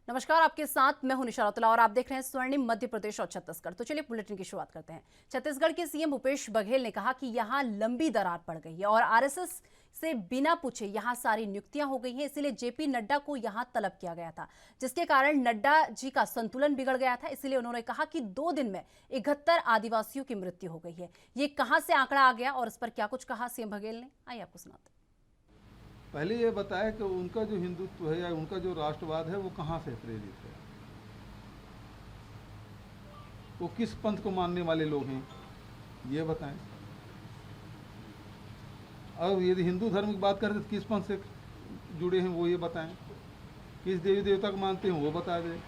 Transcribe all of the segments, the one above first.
नमस्कार, आपके साथ मैं हूं निशा रौतेला और आप देख रहे हैं स्वर्णिम मध्य प्रदेश और छत्तीसगढ़। तो चलिए बुलेटिन की शुरुआत करते हैं। छत्तीसगढ़ के सीएम भूपेश बघेल ने कहा कि यहां लंबी दरार पड़ गई है और आरएसएस से बिना पूछे यहां सारी नियुक्तियां हो गई हैं। इसीलिए जेपी नड्डा को यहां तलब किया गया था, जिसके कारण नड्डा जी का संतुलन बिगड़ गया था। इसलिए उन्होंने कहा कि 2 दिन में 71 आदिवासियों की मृत्यु हो गई है। ये कहां से आंकड़ा आ गया और इस पर क्या कुछ कहा सीएम बघेल ने, आइए आपको सुनाते हैं। पहले ये बताया कि उनका जो हिंदुत्व है या उनका जो राष्ट्रवाद है वो कहाँ से प्रेरित है, वो किस पंथ को मानने वाले लोग हैं, ये बताएं। और यदि हिंदू धर्म की बात करें तो किस पंथ से जुड़े हैं वो ये बताएं, किस देवी देवता को मानते हैं वो बता दें।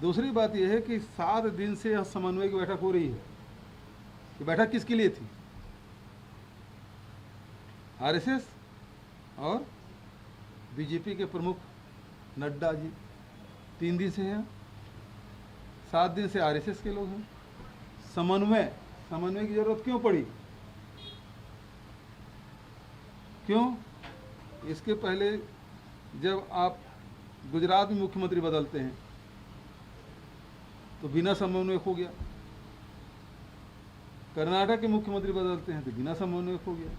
दूसरी बात यह है कि 7 दिन से यह समन्वय की बैठक हो रही है। ये बैठक किसके लिए थी? आरएसएस और बीजेपी के प्रमुख नड्डा जी 3 दिन से हैं, 7 दिन से आरएसएस के लोग हैं। समन्वय की जरूरत क्यों पड़ी? क्यों? इसके पहले जब आप गुजरात में मुख्यमंत्री बदलते हैं तो बिना समन्वय हो गया, कर्नाटक के मुख्यमंत्री बदलते हैं तो बिना समन्वय हो गया,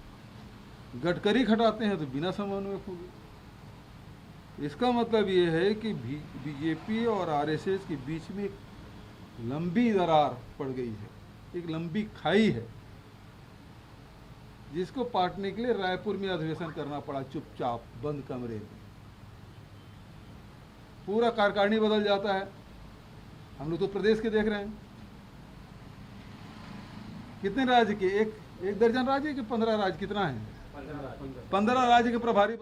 गडकरी खटाते हैं तो बिना समन्वय हो गया। इसका मतलब ये है कि बीजेपी और आरएसएस के बीच में एक लंबी दरार पड़ गई है, एक लंबी खाई है, जिसको पाटने के लिए रायपुर में अधिवेशन करना पड़ा, चुपचाप बंद कमरे में। पूरा कार्यकारिणी बदल जाता है। हम लोग तो प्रदेश के देख रहे हैं, कितने राज्य के, एक दर्जन राज्य के 15 राज्य, कितना है, 15 राज्य के प्रभारी।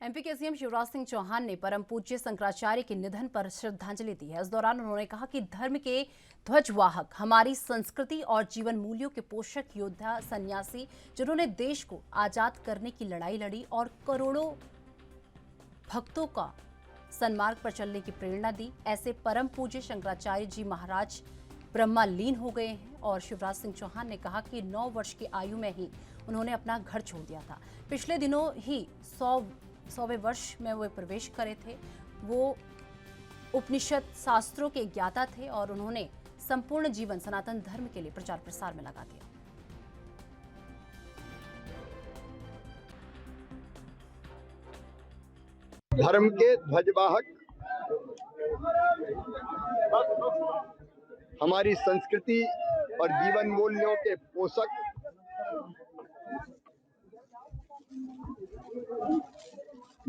एमपी के सीएम शिवराज सिंह चौहान ने परम पूज्य शंकराचार्य के निधन पर श्रद्धांजलि दी है। इस दौरान उन्होंने कहा कि धर्म के ध्वजवाहक, हमारी संस्कृति और जीवन मूल्यों के पोषक, योद्धा, सन्यासी, जिन्होंने देश को आजाद करने की लड़ाई लड़ी और करोड़ों भक्तों का सन्मार्ग पर चलने की प्रेरणा दी, ऐसे परम पूज्य शंकराचार्य जी महाराज ब्रह्मलीन हो गए हैं। और शिवराज सिंह चौहान ने कहा कि 9 वर्ष की आयु में ही उन्होंने अपना घर छोड़ दिया था। पिछले दिनों ही 100वें वर्ष में वे प्रवेश करे थे। वो उपनिषद शास्त्रों के ज्ञाता थे और उन्होंने संपूर्ण जीवन सनातन धर्म के लिए प्रचार प्रसार में लगा दिया। धर्म के ध्वजवाहक, हमारी संस्कृति और जीवन मूल्यों के पोषक,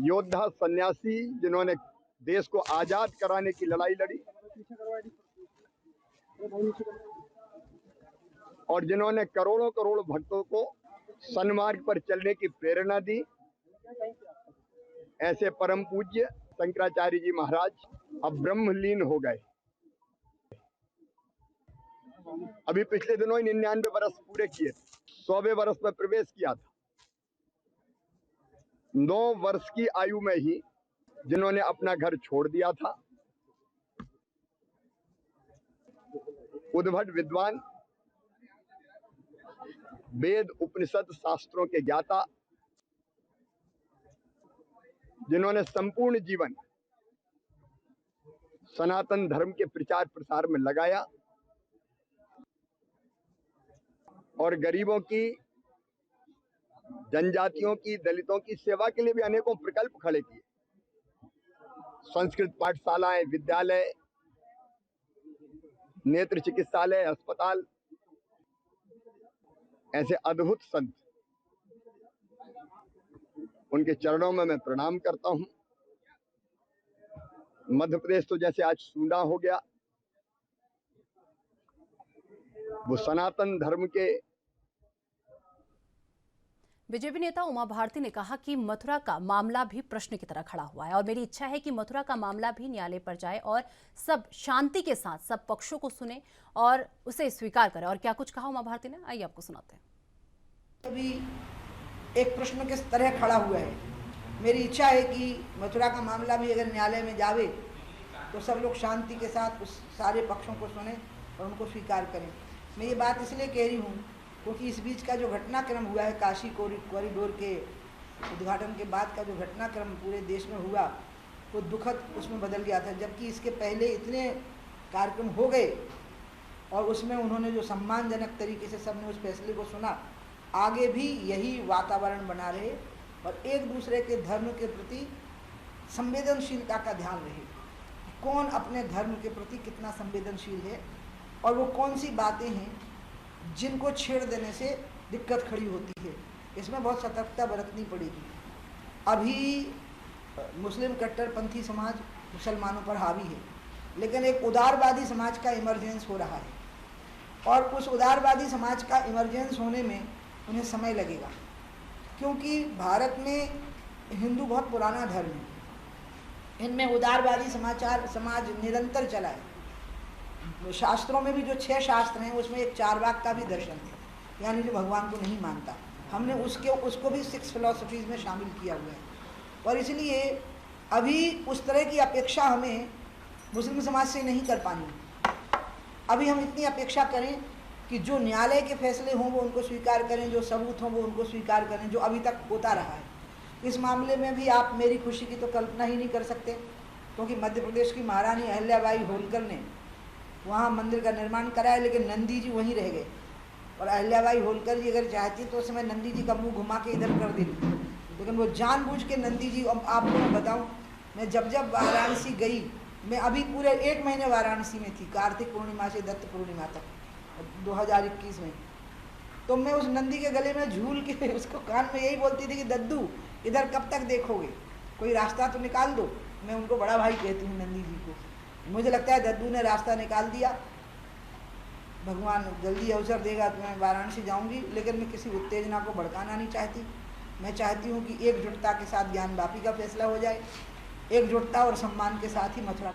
योद्धा, सन्यासी, जिन्होंने देश को आजाद कराने की लड़ाई लड़ी और जिन्होंने करोड़ों करोड़ भक्तों को सन्मार्ग पर चलने की प्रेरणा दी, ऐसे परम पूज्य शंकराचार्य जी महाराज अब ब्रह्मलीन हो गए। अभी पिछले दिनों ही 99 वर्ष पूरे किए, 100वें वर्ष में प्रवेश किया था। 9 वर्ष की आयु में ही जिन्होंने अपना घर छोड़ दिया था, उद्भट विद्वान, वेद उपनिषद शास्त्रों के ज्ञाता, जिन्होंने संपूर्ण जीवन सनातन धर्म के प्रचार प्रसार में लगाया और गरीबों की, जनजातियों की, दलितों की सेवा के लिए भी अनेकों प्रकल्प खड़े किए। संस्कृत पाठशालाएं, विद्यालय, नेत्र चिकित्सालय, अस्पताल, ऐसे अद्भुत संत, उनके चरणों में मैं प्रणाम करता हूं। मध्य प्रदेश तो जैसे आज सूना हो गया, वो सनातन धर्म के। बीजेपी नेता उमा भारती ने कहा कि मथुरा का मामला भी प्रश्न की तरह खड़ा हुआ है और मेरी इच्छा है कि मथुरा का मामला भी न्यायालय पर जाए और सब शांति के साथ सब पक्षों को सुने और उसे स्वीकार करें। और क्या कुछ कहा उमा भारती ने, आइए आपको सुनाते हैं। अभी एक प्रश्न के तरह खड़ा हुआ है। मेरी इच्छा है कि मथुरा का मामला भी अगर न्यायालय में जावे तो सब लोग शांति के साथ उस सारे पक्षों को सुने और उनको स्वीकार करें। मैं ये बात इसलिए कह रही हूँ क्योंकि इस बीच का जो घटनाक्रम हुआ है, काशी कॉरिडोर के उद्घाटन के बाद का जो घटनाक्रम पूरे देश में हुआ, वो दुखद उसमें बदल गया था, जबकि इसके पहले इतने कार्यक्रम हो गए और उसमें उन्होंने जो सम्मानजनक तरीके से सबने उस फैसले को सुना। आगे भी यही वातावरण बना रहे और एक दूसरे के धर्म के प्रति संवेदनशीलता का ध्यान रहे। कौन अपने धर्म के प्रति कितना संवेदनशील है और वो कौन सी बातें हैं जिनको छेड़ देने से दिक्कत खड़ी होती है, इसमें बहुत सतर्कता बरतनी पड़ेगी। अभी मुस्लिम कट्टरपंथी समाज मुसलमानों पर हावी है, लेकिन एक उदारवादी समाज का इमरजेंस हो रहा है और उस उदारवादी समाज का इमरजेंस होने में उन्हें समय लगेगा, क्योंकि भारत में हिंदू बहुत पुराना धर्म है। इनमें उदारवादी समाज निरंतर चला है। शास्त्रों में भी जो 6 शास्त्र हैं उसमें एक चारवाक का भी दर्शन है, यानी जो भगवान को नहीं मानता, हमने उसको भी 6 फिलॉसफीज़ में शामिल किया हुआ है। और इसलिए अभी उस तरह की अपेक्षा हमें मुस्लिम समाज से नहीं कर पानी। अभी हम इतनी अपेक्षा करें कि जो न्यायालय के फैसले हों वो उनको स्वीकार करें, जो सबूत हों वो उनको स्वीकार करें, जो अभी तक होता रहा है। इस मामले में भी आप मेरी खुशी की तो कल्पना ही नहीं कर सकते, क्योंकि मध्य प्रदेश की महारानी अहिल्याबाई होलकर ने वहाँ मंदिर का निर्माण कराया, लेकिन नंदी जी वहीं रह गए। और अहिल्याबाई होलकर जी अगर चाहती तो उस समय नंदी जी का मुंह घुमा के इधर कर देती, लेकिन वो जानबूझ के नंदी जी, आपको मैं बताऊँ, मैं जब वाराणसी गई, मैं अभी पूरे 1 महीने वाराणसी में थी, कार्तिक पूर्णिमा से दत्त पूर्णिमा तक 2021 में। तो मैं उस नंदी के गले में झूल के उसको कान में यही बोलती थी कि दद्दू इधर कब तक देखोगे, कोई रास्ता तो निकाल दो। मैं उनको बड़ा भाई कहती हूँ नंदी जी को। मुझे लगता है दद्दू ने रास्ता निकाल दिया। भगवान जल्दी अवसर देगा तो मैं वाराणसी जाऊँगी, लेकिन मैं किसी उत्तेजना को भड़काना नहीं चाहती। मैं चाहती हूँ कि एकजुटता के साथ ज्ञानवापी का फैसला हो जाए, एकजुटता और सम्मान के साथ ही मथुरा।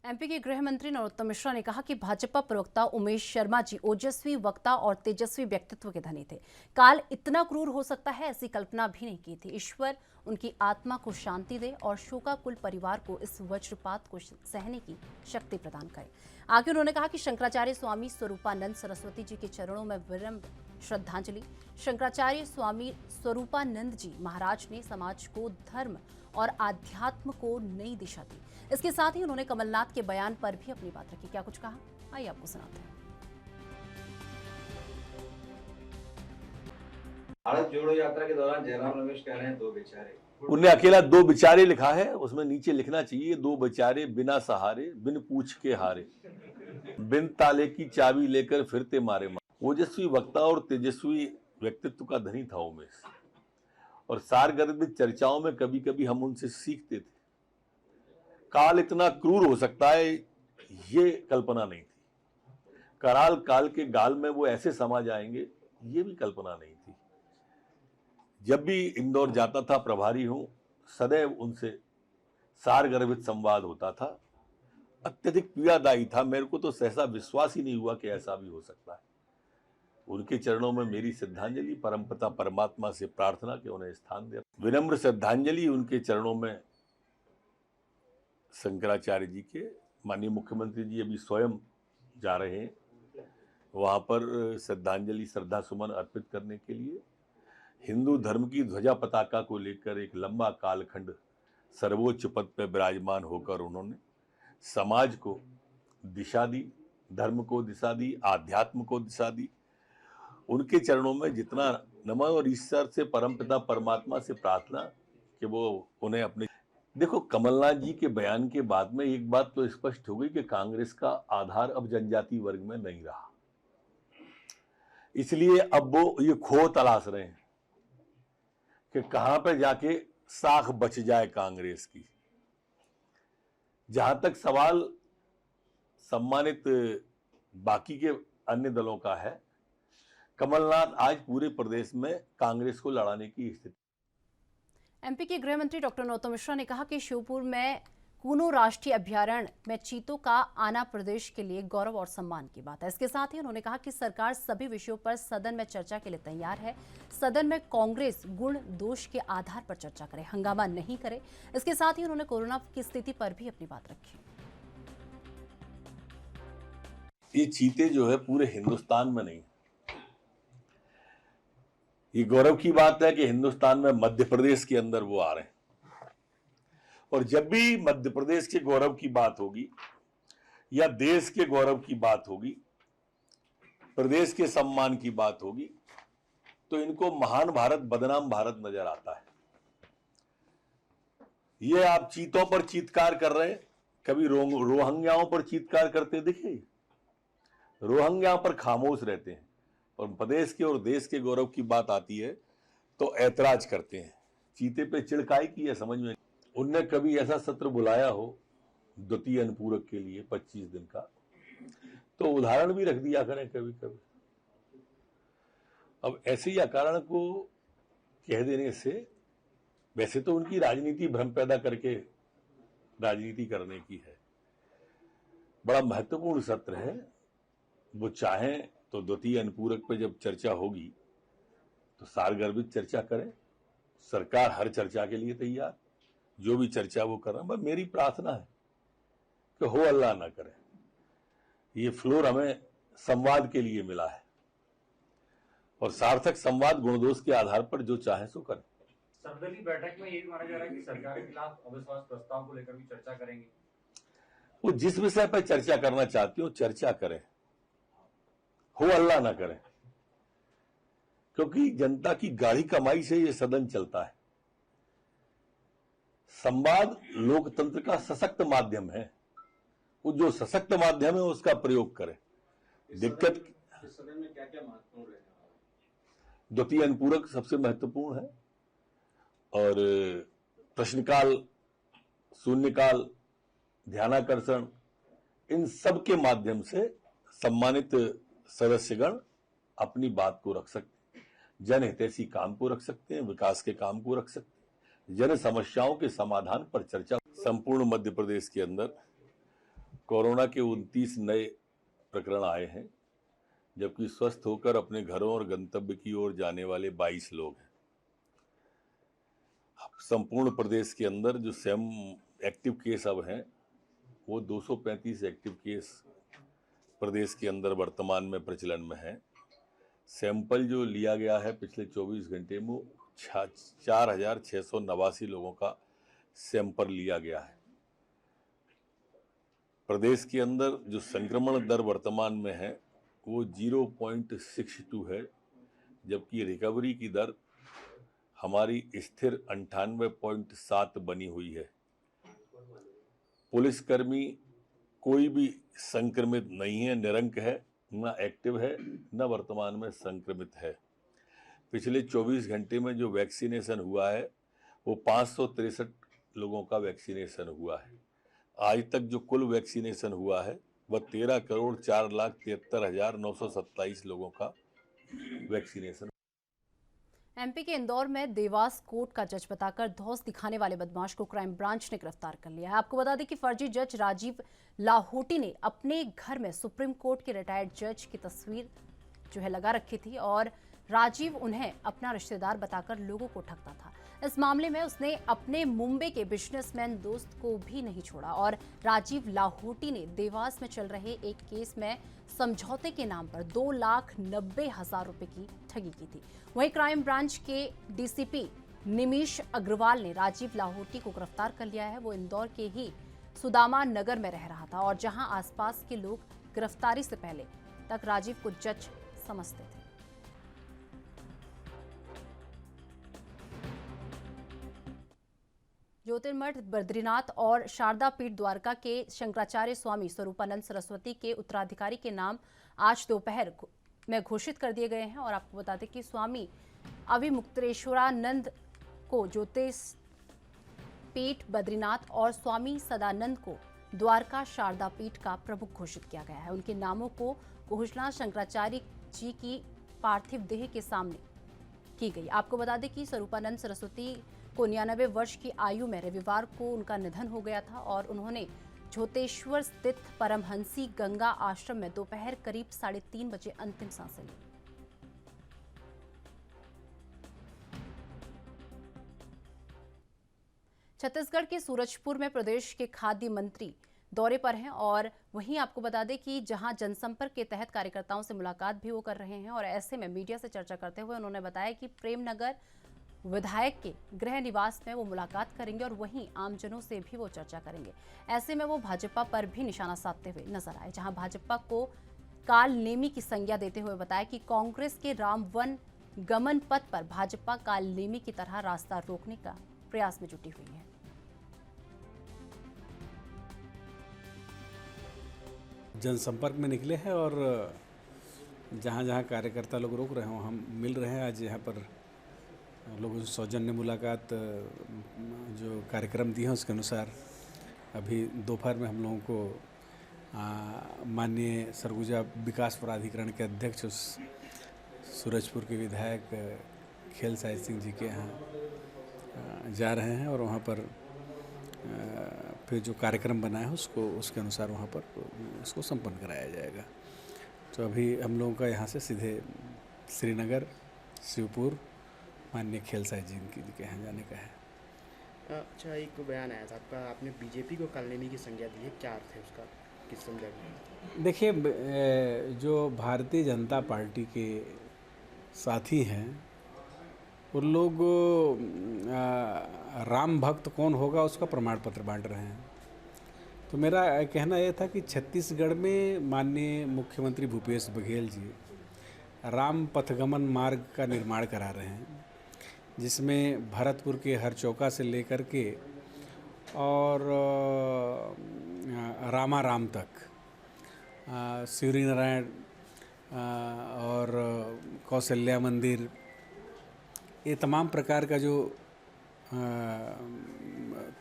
एमपी के गृह मंत्री नरोत्तम मिश्रा ने कहा कि भाजपा प्रवक्ता उमेश शर्मा जी ओजस्वी वक्ता और तेजस्वी व्यक्तित्व के धनी थे। काल इतना क्रूर हो सकता है ऐसी कल्पना भी नहीं की थी। ईश्वर उनकी आत्मा को शांति दे और शोकाकुल परिवार को इस वज्रपात को सहने की शक्ति प्रदान करे। आगे उन्होंने कहा कि शंकराचार्य स्वामी स्वरूपानंद सरस्वती जी के चरणों में विनम्र श्रद्धांजलि। शंकराचार्य स्वामी स्वरूपानंद जी महाराज ने समाज को धर्म और आध्यात्म को नई दिशा दी। इसके साथ ही उन्होंने कमलनाथ के बयान पर भी अपनी बात रखी। क्या कुछ कहा, आइए आपको सुनाते हैं। भारत जोड़ो यात्रा के दौरान जयराम रमेश कह रहे हैं 2 बेचारे। उनने अकेला 2 बेचारे लिखा है, उसमें नीचे लिखना चाहिए 2 बेचारे बिना सहारे, बिन पूछ के हारे, बिन ताले की चाबी लेकर फिरते मारे मारे। ओजस्वी वक्ता और तेजस्वी व्यक्तित्व का धनी था उमेश, और सारगर्भित चर्चाओं में कभी कभी हम उनसे सीखते थे। काल इतना क्रूर हो सकता है ये कल्पना नहीं थी। कराल काल के गाल में वो ऐसे समा जाएंगे ये भी कल्पना नहीं थी। जब भी इंदौर जाता था प्रभारी हूं, सदैव उनसे सारगर्भित संवाद होता था। अत्यधिक पीड़ादायी था। मेरे को तो सहसा विश्वास ही नहीं हुआ कि ऐसा भी हो सकता है। उनके चरणों में मेरी श्रद्धांजलि, परमपिता परमात्मा से प्रार्थना कि उन्हें स्थान दे। विनम्र श्रद्धांजलि उनके चरणों में शंकराचार्य जी के। माननीय मुख्यमंत्री जी अभी स्वयं जा रहे हैं वहाँ पर श्रद्धांजलि श्रद्धा सुमन अर्पित करने के लिए। हिंदू धर्म की ध्वजा पताका को लेकर एक लंबा कालखंड सर्वोच्च पद पर विराजमान होकर उन्होंने समाज को दिशा दी, धर्म को दिशा दी, आध्यात्म को दिशा दी। उनके चरणों में जितना नमन और ईश्वर से परमपिता परमात्मा से प्रार्थना कि वो उन्हें अपने। देखो, कमलनाथ जी के बयान के बाद में एक बात तो स्पष्ट हो गई कि कांग्रेस का आधार अब जनजाति वर्ग में नहीं रहा। इसलिए अब वो ये खो तलाश रहे हैं कि कहां पे जाके साख बच जाए कांग्रेस की। जहां तक सवाल सम्मानित बाकी के अन्य दलों का है, कमलनाथ आज पूरे प्रदेश में कांग्रेस को लड़ाने की स्थिति। एमपी के गृह मंत्री डॉक्टर नरोत्तम मिश्रा ने कहा कि शिवपुर में कूनो राष्ट्रीय अभ्यारण्य में चीतों का आना प्रदेश के लिए गौरव और सम्मान की बात है। इसके साथ ही उन्होंने कहा कि सरकार सभी विषयों पर सदन में चर्चा के लिए तैयार है। सदन में कांग्रेस गुण दोष के आधार पर चर्चा करे, हंगामा नहीं करे। इसके साथ ही उन्होंने कोरोना की स्थिति पर भी अपनी बात रखी। ये चीते जो है पूरे हिंदुस्तान में नहीं, ये गौरव की बात है कि हिंदुस्तान में मध्य प्रदेश के अंदर वो आ रहे हैं। और जब भी मध्य प्रदेश के गौरव की बात होगी या देश के गौरव की बात होगी, प्रदेश के सम्मान की बात होगी, तो इनको महान भारत बदनाम भारत नजर आता है। ये आप चीतों पर चीत्कार कर रहे हैं, कभी रोहिंग्याओं पर चीत्कार करते दिखे? रोहिंग्या पर खामोश रहते हैं, और प्रदेश के और देश के गौरव की बात आती है तो ऐतराज करते हैं। चीते पे चिड़काई की है, समझ में। उनने कभी ऐसा सत्र बुलाया हो द्वितीय अनुपूरक के लिए 25 दिन का, तो उदाहरण भी रख दिया करें कभी कभी। अब ऐसे ही अकारण को कह देने से, वैसे तो उनकी राजनीति भ्रम पैदा करके राजनीति करने की है। बड़ा महत्वपूर्ण सत्र है, वो चाहें तो द्वितीय अनुपूरक पे जब चर्चा होगी तो सारगर्भित चर्चा करें। सरकार हर चर्चा के लिए तैयार, जो भी चर्चा वो कर रहा है। बस मेरी प्रार्थना है कि हो अल्लाह ना करे, ये फ्लोर हमें संवाद के लिए मिला है, और सार्थक संवाद गुणदोष के आधार पर जो चाहे सो करें। सर्वदलीय बैठक में ये भी माना जा रहा है कि सरकार के खिलाफ अविश्वास प्रस्ताव को लेकर भी चर्चा करेंगे। वो जिस विषय पर चर्चा करना चाहती हो चर्चा करें, हो अल्लाह ना करें, क्योंकि जनता की गाढ़ी कमाई से ये सदन चलता है। संवाद लोकतंत्र का सशक्त माध्यम है, वो जो सशक्त माध्यम है उसका प्रयोग करें। दिक्कत इस सदन में क्या क्या महत्वपूर्ण रहने वाला है? द्वितीय अनुपूरक सबसे महत्वपूर्ण है, और प्रश्नकाल, शून्यकाल, ध्यानाकर्षण, इन सब के माध्यम से सम्मानित सदस्यगण अपनी बात को रख सकते हैं, जनहितैषी काम को रख सकते हैं, विकास के काम को रख सकते हैं, जन समस्याओं के समाधान पर चर्चा। संपूर्ण मध्य प्रदेश के अंदर कोरोना के 29 नए प्रकरण आए हैं, जबकि स्वस्थ होकर अपने घरों और गंतव्य की ओर जाने वाले 22 लोग हैं। संपूर्ण प्रदेश के अंदर जो एक्टिव केस अब हैं, वो 235 एक्टिव केस प्रदेश के अंदर वर्तमान में प्रचलन में है। सैंपल जो लिया गया है पिछले 24 घंटे में 4,689 लोगों का सैंपल लिया गया है। प्रदेश के अंदर जो संक्रमण दर वर्तमान में है वो 0.62 है, जबकि रिकवरी की दर हमारी स्थिर 98.7 बनी हुई है। पुलिसकर्मी कोई भी संक्रमित नहीं है, निरंक है, न एक्टिव है, न वर्तमान में संक्रमित है। पिछले 24 घंटे में जो वैक्सीनेशन हुआ है वो 563 लोगों का वैक्सीनेशन हुआ है। आज तक जो कुल वैक्सीनेशन हुआ है वह 13,04,73,927 लोगों का वैक्सीनेशन। एमपी के इंदौर में देवास कोर्ट का जज बताकर धौंस दिखाने वाले बदमाश को क्राइम ब्रांच ने गिरफ्तार कर लिया है। आपको बता दें कि फर्जी जज राजीव लाहोटी ने अपने घर में सुप्रीम कोर्ट के रिटायर्ड जज की तस्वीर जो है लगा रखी थी, और राजीव उन्हें अपना रिश्तेदार बताकर लोगों को ठगता था। इस मामले में उसने अपने मुंबई के बिजनेसमैन दोस्त को भी नहीं छोड़ा, और राजीव लाहोटी ने देवास में चल रहे एक केस में समझौते के नाम पर 2,90,000 रुपए की ठगी की थी। वहीं क्राइम ब्रांच के डीसीपी निमिष अग्रवाल ने राजीव लाहोटी को गिरफ्तार कर लिया है। वो इंदौर के ही सुदामा नगर में रह रहा था, और जहां आसपास के लोग गिरफ्तारी से पहले तक राजीव को जज समझते थे। ज्योतिर्मठ बद्रीनाथ और शारदा पीठ द्वारका के शंकराचार्य स्वामी स्वरूपानंद सरस्वती के उत्तराधिकारी के नाम आज दोपहर में घोषित कर दिए गए हैं। और आपको बता दें कि स्वामी अविमुक्तेश्वरानंद को ज्योतिष पीठ बद्रीनाथ और स्वामी सदानंद को द्वारका शारदा पीठ का प्रमुख घोषित किया गया है। उनके नामों को घोषणा शंकराचार्य जी की पार्थिव देह के सामने की गई। आपको बता दें कि स्वरूपानंद सरस्वती को 99 वर्ष की आयु में रविवार को उनका निधन हो गया था, और उन्होंने झोतेश्वर स्थित परमहंसी गंगा आश्रम में दोपहर करीब 3:30 बजे अंतिम सांसें ली। छत्तीसगढ़ के सूरजपुर में प्रदेश के खाद्य मंत्री दौरे पर हैं, और वहीं आपको बता दें कि जहां जनसंपर्क के तहत कार्यकर्ताओं से मुलाकात भी वो कर रहे हैं। और ऐसे में मीडिया से चर्चा करते हुए उन्होंने बताया कि प्रेमनगर विधायक के गृह निवास में वो मुलाकात करेंगे और वहीं आमजनों से भी वो चर्चा करेंगे। ऐसे में वो भाजपा पर भी निशाना साधते हुए नजर आए, जहां भाजपा को काल नेमी की संज्ञा देते हुए बताया कि कांग्रेस के राम वन गमन पथ पर भाजपा काल नेमी की तरह रास्ता रोकने का प्रयास में जुटी हुई है। जनसंपर्क में निकले हैं और जहाँ जहाँ कार्यकर्ता लोग रोक रहे हैं वहाँ हम मिल रहे हैं। आज यहाँ पर लोगों से सौजन्य मुलाकात जो कार्यक्रम दिए हैं उसके अनुसार अभी दोपहर में हम लोगों को माननीय सरगुजा विकास प्राधिकरण के अध्यक्ष सूरजपुर के विधायक खेल साहिब सिंह जी के यहाँ जा रहे हैं और वहाँ पर फिर जो कार्यक्रम बना है उसके अनुसार वहाँ पर उसको संपन्न कराया जाएगा। तो अभी हम लोगों का यहाँ से सीधे श्रीनगर शिवपुर माननीय खेल साहिब जी के यहाँ जाने का है। अच्छा, एक बयान आया था आपका, आपने बीजेपी को काल नेमी की संज्ञा दी है, क्या अर्थ है उसका, किस संज्ञा की? देखिए, जो भारतीय जनता पार्टी के साथी हैं वो लोग राम भक्त कौन होगा उसका प्रमाण पत्र बांट रहे हैं। तो मेरा कहना यह था कि छत्तीसगढ़ में माननीय मुख्यमंत्री भूपेश बघेल जी राम पथगमन मार्ग का निर्माण करा रहे हैं, जिसमें भरतपुर के हरचौका से लेकर के और रामाराम तक सूर्य नारायण और कौशल्या मंदिर, ये तमाम प्रकार का जो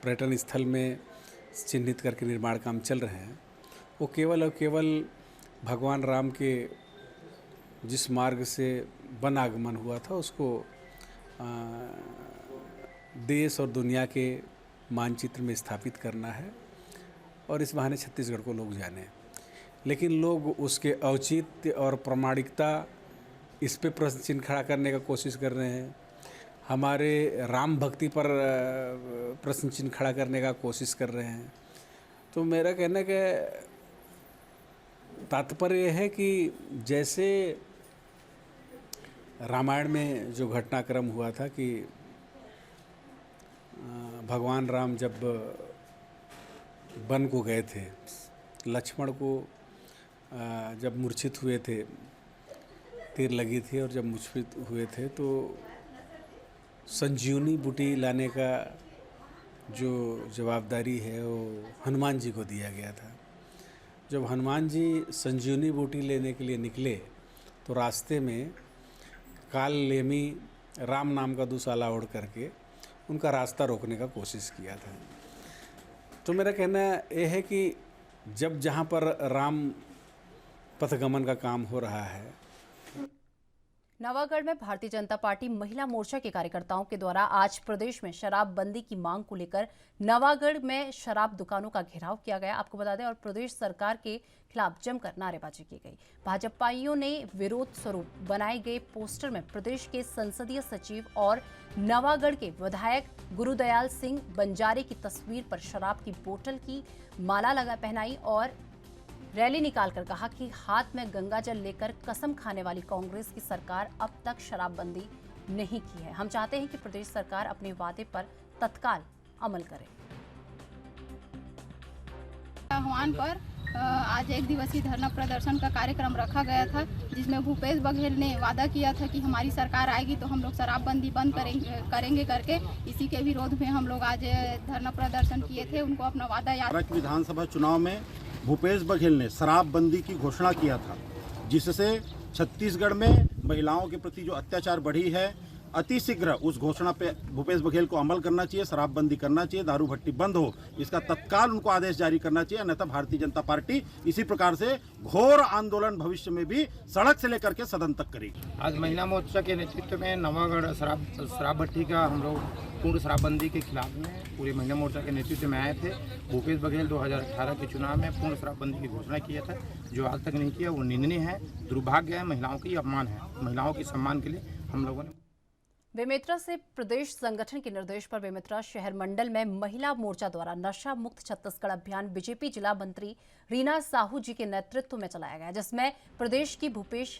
पर्यटन स्थल में चिन्हित करके निर्माण काम चल रहे हैं, वो केवल और केवल भगवान राम के जिस मार्ग से वन आगमन हुआ था उसको देश और दुनिया के मानचित्र में स्थापित करना है और इस बहाने छत्तीसगढ़ को लोग जाने। लेकिन लोग उसके औचित्य और प्रामाणिकता इस पे प्रश्न चिन्ह खड़ा करने का कोशिश कर रहे हैं, हमारे राम भक्ति पर प्रश्न चिन्ह खड़ा करने का कोशिश कर रहे हैं। तो मेरा कहना कि तात्पर्य है कि जैसे रामायण में जो घटनाक्रम हुआ था कि भगवान राम जब वन को गए थे, लक्ष्मण को जब मूर्छित हुए थे, तीर लगी थी और जब मूर्छित हुए थे तो संजीवनी बूटी लाने का जो जवाबदारी है वो हनुमान जी को दिया गया था। जब हनुमान जी संजीवनी बूटी लेने के लिए निकले तो रास्ते में काल नेमी राम नाम का दुशाला ओढ़ करके उनका रास्ता रोकने का कोशिश किया था। तो मेरा कहना यह है कि जब जहाँ पर राम पथगमन का काम हो रहा है। नवागढ़ में भारतीय जनता पार्टी महिला मोर्चा के कार्यकर्ताओं के द्वारा आज प्रदेश में शराबबंदी की मांग को लेकर नवागढ़ में शराब दुकानों का घेराव किया गया। आपको बता दें, और प्रदेश सरकार के खिलाफ जमकर नारेबाजी की गई। भाजपाइयों ने विरोध स्वरूप बनाए गए पोस्टर में प्रदेश के संसदीय सचिव और नवागढ़ के विधायक गुरुदयाल सिंह बंजारे की तस्वीर पर शराब की बोतल की माला पहनाई और रैली निकालकर कहा कि हाथ में गंगा जल लेकर कसम खाने वाली कांग्रेस की सरकार अब तक शराबबंदी नहीं की है। हम चाहते हैं कि प्रदेश सरकार अपने वादे पर तत्काल अमल करे। आह्वान पर आज एक दिवसीय धरना प्रदर्शन का कार्यक्रम रखा गया था, जिसमें भूपेश बघेल ने वादा किया था कि हमारी सरकार आएगी तो हम लोग शराबबंदी बंद करेंगे करके। इसी के विरोध में हम लोग आज धरना प्रदर्शन किए थे। उनको अपना वादा याद। विधानसभा चुनाव में भूपेश बघेल ने शराबबंदी की घोषणा किया था, जिससे छत्तीसगढ़ में महिलाओं के प्रति जो अत्याचार बढ़ी है, अति शीघ्र उस घोषणा पे भूपेश बघेल को अमल करना चाहिए, शराबबंदी करना चाहिए, दारू भट्टी बंद हो, इसका तत्काल उनको आदेश जारी करना चाहिए। अन्यथा भारतीय जनता पार्टी इसी प्रकार से घोर आंदोलन भविष्य में भी सड़क से लेकर के सदन तक करेगी। आज महिला मोर्चा के नेतृत्व में नवागढ़ शराब भट्टी का हम लोग पूर्ण शराबबंदी के खिलाफ में पूरे महिला मोर्चा के नेतृत्व में आए थे। भूपेश बघेल 2018 के चुनाव में पूर्ण शराबबंदी की घोषणा किया था, जो आज तक नहीं किया, वो निंदनीय है, दुर्भाग्य है, महिलाओं की अपमान है। महिलाओं के सम्मान के लिए हम लोगों ने बेमेतरा से प्रदेश संगठन के निर्देश पर बेमेतरा शहर मंडल में महिला मोर्चा द्वारा नशा मुक्त छत्तीसगढ़ अभियान बीजेपी जिला मंत्री रीना साहू जी के नेतृत्व में चलाया गया, जिसमें प्रदेश की भूपेश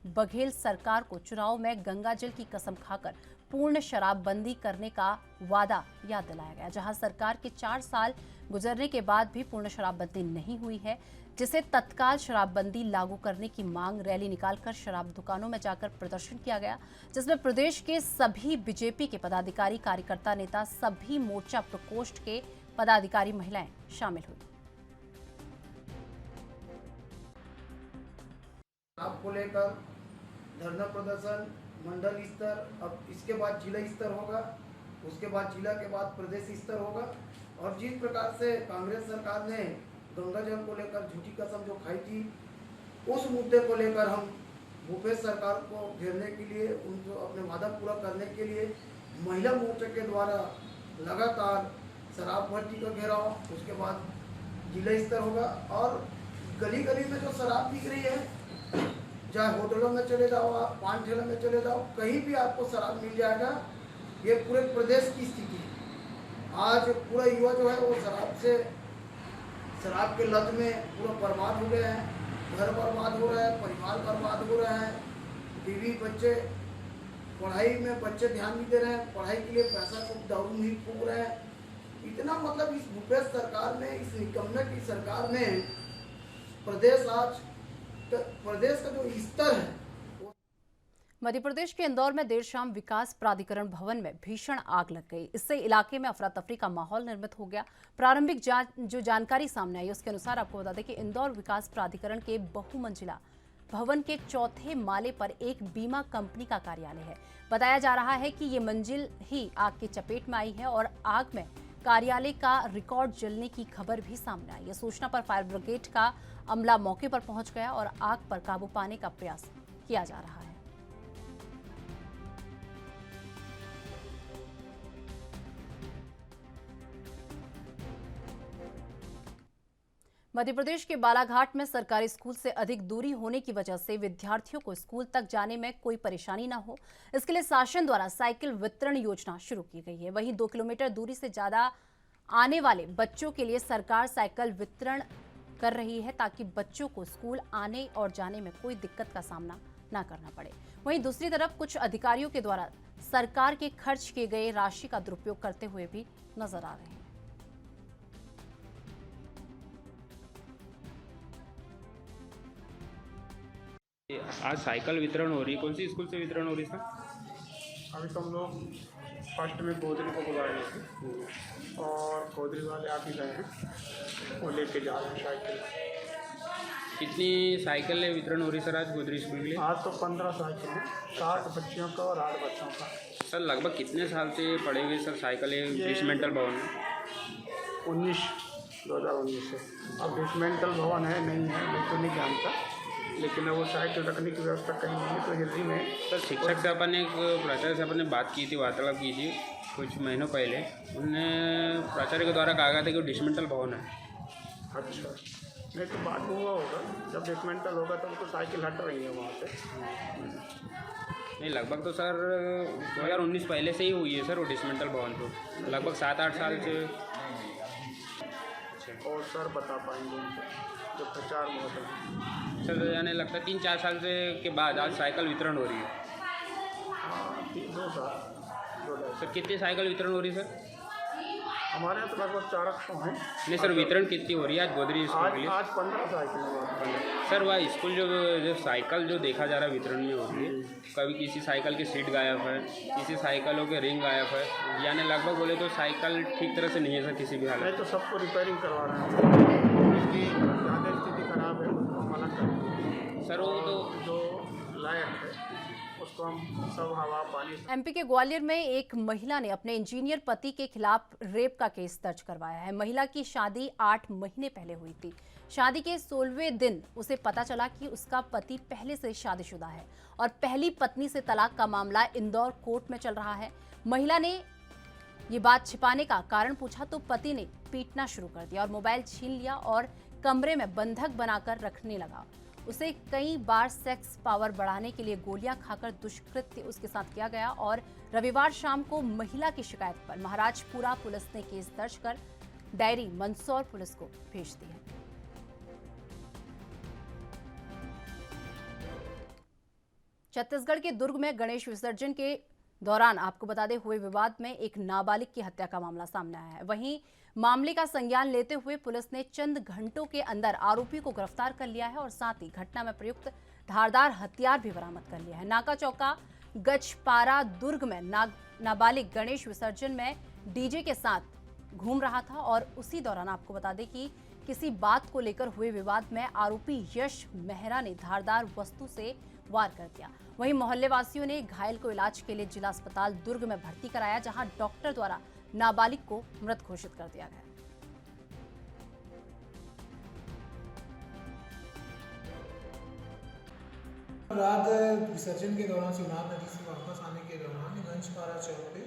बघेल सरकार को चुनाव में गंगा जल की कसम खाकर पूर्ण शराबबंदी करने का वादा याद दिलाया गया। जहां सरकार के 4 साल गुजरने के बाद भी पूर्ण शराबबंदी नहीं हुई है, जिसे तत्काल शराबबंदी लागू करने की मांग रैली निकालकर शराब दुकानों में जाकर प्रदर्शन किया गया, जिसमें प्रदेश के सभी बीजेपी के पदाधिकारी, कार्यकर्ता, नेता, सभी मोर्चा प्रकोष्ठ के पदाधिकारी, महिलाएं शामिल हुई। आपको लेकर धरना प्रदर्शन मंडल स्तर, अब इसके बाद जिला स्तर होगा, उसके बाद जिला के बाद प्रदेश स्तर होगा। और जिस प्रकार से कांग्रेस सरकार ने गंगा जल को लेकर झूठी कसम जो खाई थी, उस मुद्दे को लेकर हम भूपेश सरकार को घेरने के लिए, उनको अपने वादा पूरा करने के लिए महिला मोर्चा के द्वारा लगातार शराब भट्टी का घेराव, उसके बाद जिला स्तर होगा। और गली गली में जो शराब बिक रही है, चाहे होटलों में चले जाओ, आप पान ठेले में चले जाओ, कहीं भी आपको शराब मिल जाएगा। ये पूरे प्रदेश की स्थिति है। आज पूरा युवा जो है वो शराब के लत में पूरा बर्बाद हो गए हैं। घर बर्बाद हो रहा है, परिवार बर्बाद हो रहा है, बीवी बच्चे, पढ़ाई में बच्चे ध्यान नहीं दे रहे हैं, पढ़ाई के लिए पैसा को दारू नहीं फूक रहे हैं। इतना मतलब इस भूपेश सरकार ने, इस निकम्मे की सरकार ने प्रदेश का जो स्तर है। मध्य प्रदेश के इंदौर में देर शाम विकास प्राधिकरण भवन में भीषण आग लग गई। इससे इलाके में अफरा तफरी का माहौल निर्मित हो गया। प्रारंभिक जो जानकारी सामने आई उसके अनुसार आपको बता दें कि इंदौर विकास प्राधिकरण के बहुमंजिला भवन के 4थे माले पर एक बीमा कंपनी का कार्यालय है। बताया जा रहा है कि ये मंजिल ही आग की चपेट में आई है और आग में कार्यालय का रिकॉर्ड जलने की खबर भी सामने आई है। सूचना पर फायर ब्रिगेड का अमला मौके पर पहुंच गया और आग पर काबू पाने का प्रयास किया जा रहा है। मध्य प्रदेश के बालाघाट में सरकारी स्कूल से अधिक दूरी होने की वजह से विद्यार्थियों को स्कूल तक जाने में कोई परेशानी न हो, इसके लिए शासन द्वारा साइकिल वितरण योजना शुरू की गई है। वहीं 2 किलोमीटर दूरी से ज्यादा आने वाले बच्चों के लिए सरकार साइकिल वितरण कर रही है ताकि बच्चों को स्कूल आने और जाने में कोई दिक्कत का सामना न करना पड़े। वहीं दूसरी तरफ कुछ अधिकारियों के द्वारा सरकार के खर्च किए गए राशि का दुरुपयोग करते हुए भी नजर आ रहे हैं। आज साइकिल वितरण हो रही है, कौन सी स्कूल से वितरण हो रही है सर? अभी तो हम लोग फर्स्ट में गोदरी को बुला रहे थे और गोदरी वाले आप ही गए हैं, वो लेके जा रहे हैं साइकिल। कितनी साइकिलें वितरण हो रही सर आज गोदरी स्कूल के लिए? आज तो 15 साइकिल है, 60 बच्चियों का और 8 बच्चों का। सर लगभग कितने साल से पड़े हुए सर साइकिलें बेसमेंटल भवन में? 2019 से। अब बेसमेंटल भवन है नहीं है मैं तो नहीं जानता, लेकिन वो साइकिल रखने की व्यवस्था कहीं नहीं है। तो हिंदी में सर शिक्षक से अपन एक प्राचार्य से अपन ने बात की थी, वार्तालाप की थी कुछ महीनों पहले। उन्होंने प्राचार्य के द्वारा कहा गया था कि डिसमेंटल भवन है। अच्छा, नहीं तो बात हुआ होगा, जब डिसमेंटल होगा तब तो साइकिल हट रही है वहाँ से। नहीं लगभग तो सर 2019 पहले से ही हुई है सर वो डिसमेंटल भवन तो लगभग 7-8 साल से। और सर बता पाएंगे उनको जो प्रचार बहुत है सर, यानी लगता है 3-4 साल से के बाद आज साइकिल वितरण हो रही है। हाँ 2 साल। सर कितनी साइकिल वितरण हो रही है सर? हमारे यहाँ तो लगभग 400 हैं। नहीं सर, वितरण कितनी हो रही है आज गोदरी स्कूल के लिए? आज 15 साइकिल। सर वह स्कूल जो साइकिल जो देखा जा रहा है वितरण में हो रही है, कभी किसी साइकिल की सीट गायब है, किसी साइकिलों के रिंग गायब है, यानी लगभग बोले तो साइकिल ठीक तरह से नहीं है सर किसी भी हालत में। तो सबको रिपेयरिंग करवा रहे हैं, इसकी ज़्यादा स्थिति खराब है उसको हम मना करेंगे सर। वो तो जो लायक है उसको हम सब हवा पानी। एमपी के ग्वालियर में एक महिला ने अपने इंजीनियर पति के खिलाफ रेप का केस दर्ज करवाया है। महिला की शादी 8 महीने पहले हुई थी। शादी के 16वें दिन उसे पता चला कि उसका पति पहले से शादीशुदा है और पहली पत्नी से तलाक का मामला इंदौर कोर्ट में चल रहा है। महिला ने ये बात छिपाने का कारण पूछा तो पति ने पीटना शुरू कर दिया और मोबाइल छीन लिया और कमरे में बंधक बनाकर रखने लगा। उसे कई बार सेक्स पावर बढ़ाने के लिए गोलियां खाकर दुष्कृत्य उसके साथ किया गया और रविवार शाम को महिला की शिकायत पर महाराजपुरा पुलिस ने केस दर्ज कर डायरी मंदसौर पुलिस को भेज दी है। छत्तीसगढ़ के दुर्ग में गणेश विसर्जन के दौरान आपको बता दें हुए विवाद में एक नाबालिग की हत्या का मामला सामने आया है। वहीं मामले का संज्ञान लेते हुए पुलिस ने चंद घंटों के अंदर आरोपी को गिरफ्तार कर लिया है और साथ ही घटना में प्रयुक्त धारदार हथियार भी बरामद कर लिया है। नाका चौका गजपारा दुर्ग में नाबालिग गणेश विसर्जन में डीजे के साथ घूम रहा था और उसी दौरान आपको बता दें कि किसी बात को लेकर हुए विवाद में आरोपी यश मेहरा ने धारदार वस्तु से वार कर दिया। वहीं मोहल्ले वासियों ने घायल को इलाज के लिए जिला अस्पताल दुर्ग में भर्ती कराया, जहां डॉक्टर द्वारा नाबालिग को मृत घोषित कर दिया गया। रात विसर्जन के दौरान शिवनाथ नदी से वापस आने के दौरान गंजपारा चौक पे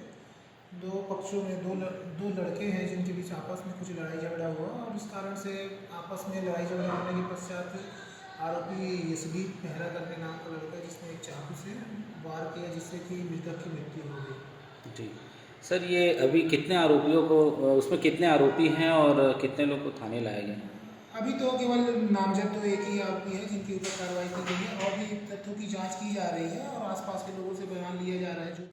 दो पक्षों में दो लड़के हैं जिनके बीच आपस में कुछ लड़ाई झगड़ा हुआ और इस कारण से आपस में लड़ाई झगड़ा होने के पश्चात आरोपी यशदीप मेहरा करके नाम का लड़का जिसने एक चाकू से वार किया जिससे कि मृतक की मृत्यु हो गई। जी सर, ये अभी कितने आरोपियों को, उसमें कितने आरोपी हैं और कितने लोग को थाने लाए गए? अभी तो केवल नामजद तो एक ही आरोपी है जिनके ऊपर कार्रवाई की गई है और भी तथ्यों की जांच की जा रही है और आसपास के लोगों से बयान लिया जा रहा है।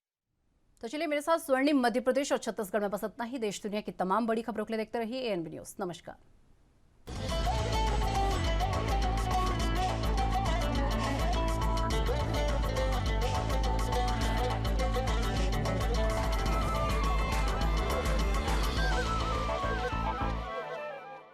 तो चलिए मेरे साथ स्वर्णिम मध्य प्रदेश और छत्तीसगढ़ में बस इतना ही। देश दुनिया की तमाम बड़ी खबरों के लिए देखते रहिए ANB न्यूज़। नमस्कार।